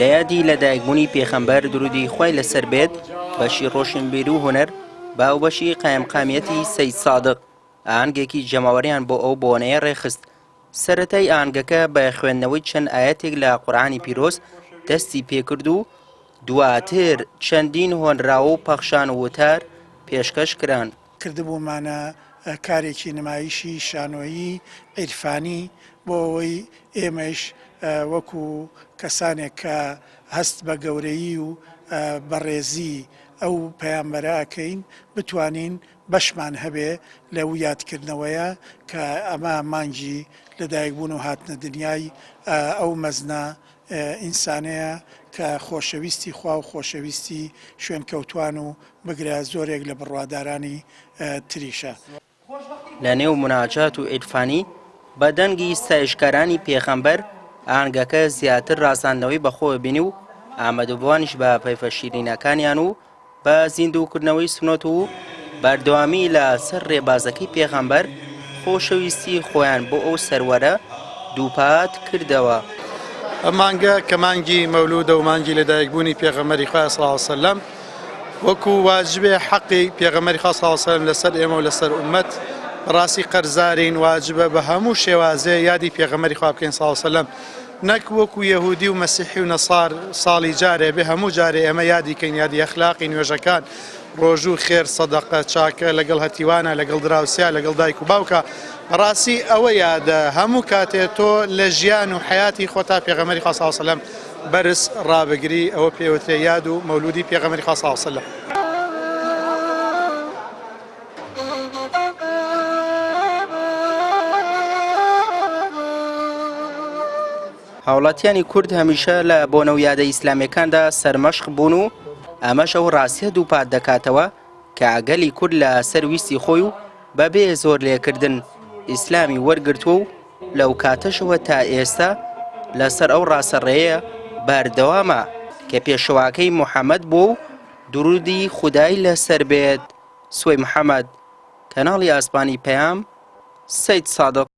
لە یادی لەدایکبوونی پێغەمبەر درودی خوای لەسەر بێت بەشی ڕۆشنبیری و هونەر باوبەشی قایمقامیەتی سەید سادق ئاهەنگێکی جەماوەریان بۆ ئەو بۆنەیە ڕێخست. سەرەتای ئاهەنگەکە بە خوێندنەوەی چەند ئاەتێک لە قورئانی پیرۆز دەستی پێکرد و دواتر چەندین هۆنراوە و پەخشان و وتار پێشکەش کران. کردبوومانە کارێکی نمایشی شانۆیی عیرفانی بۆ ئەوەی ئێمەش وەکو کەسانێک کە هەست بە گەورەیی و بەڕێزی ئەو پەیامبەرەکەین بتوانین بەشمان هەبێ لە یادکردنەوەیە کە ئەمە مانگی لەدایکبوون و هاتنە دنیای ئەو مەزنە ئینسانەیە کە خۆشەویستی خوا و خۆشەویستی شوێنکەوتوان و بگرە زۆرێک لە بڕوادارانی تریشە. لە نێو مناجات و عیرفانی بە دەنگی ستایشکارانی پێغەمبەر ئاهەنگەکە زیاتر ڕازاندنەوەی بەخۆ بینی و ئامادەبووانیش بە پەیفە شیرینەکانیان و بە زیندووکردنەوەی سنۆت و بەردەوامی لە سەر ڕێبازەکەی پێغەمبەر خۆشەویستی خۆیان بۆ ئەو سەروەرە دووپات کردەوە. ئەم مانگە کە مانگی مەولودە و مانگی لەدایکبوونی پێغەمبەری خوا صلی الله علیه و سلم وەکو واجبێ حەقی پێغەمبەری خوا صلی الله علیه و سلم لەسەر ئێمە و لەسەر ئومەت بەڕاستی قەرزارین واجبە بە هەموو شێوازێ یادی پێغەمبەری خوا بکەین صلی الله علیه و سلم نەک وەکو یەهودی و مەسیحی و نەسار ساڵی جارێ بێ هەموو جارێ ئێمە یادی کەین یادی ئەخلاقی نوێژەکان ڕۆژوو خێر سەدەقە چاکە لەگەڵ هەتیوانە لەگەڵ دراوسیا لەگەڵ دایک و باوکە ڕاستی ئەوە یادە هەموو کاتێ تۆ لە ژیان و حیاتی خۆتا پێغەمبەری خوا صلی الله علیه و سلم بەرز ڕابگری ئەوە پێوترێ یاد و مەولودی پێغەمبەری خوا صلی الله علیه و سلم. هاوڵاتیانی کورد هەمیشە لە بۆنە و یادە ئیسلامیەکاندا سەرمەشق بوون و ئەمەش ئەو ڕاستیە دووپات دەکاتەوە کە ئەگەلی کورد لە سەر ویستی خۆی و بەبێ زۆر لێکردن ئیسلامی وەرگرتووە و لەو کاتەشەوە تا ئێستا لەسەر ئەو ڕاستەڕێیە بەردەوامە کە پێشەواکەی موحەممەد بوو و درودی خودای لەسەر بێت. سوێی محەممەد، کەناڵی ئاسمانی پەیام، سەید سادق.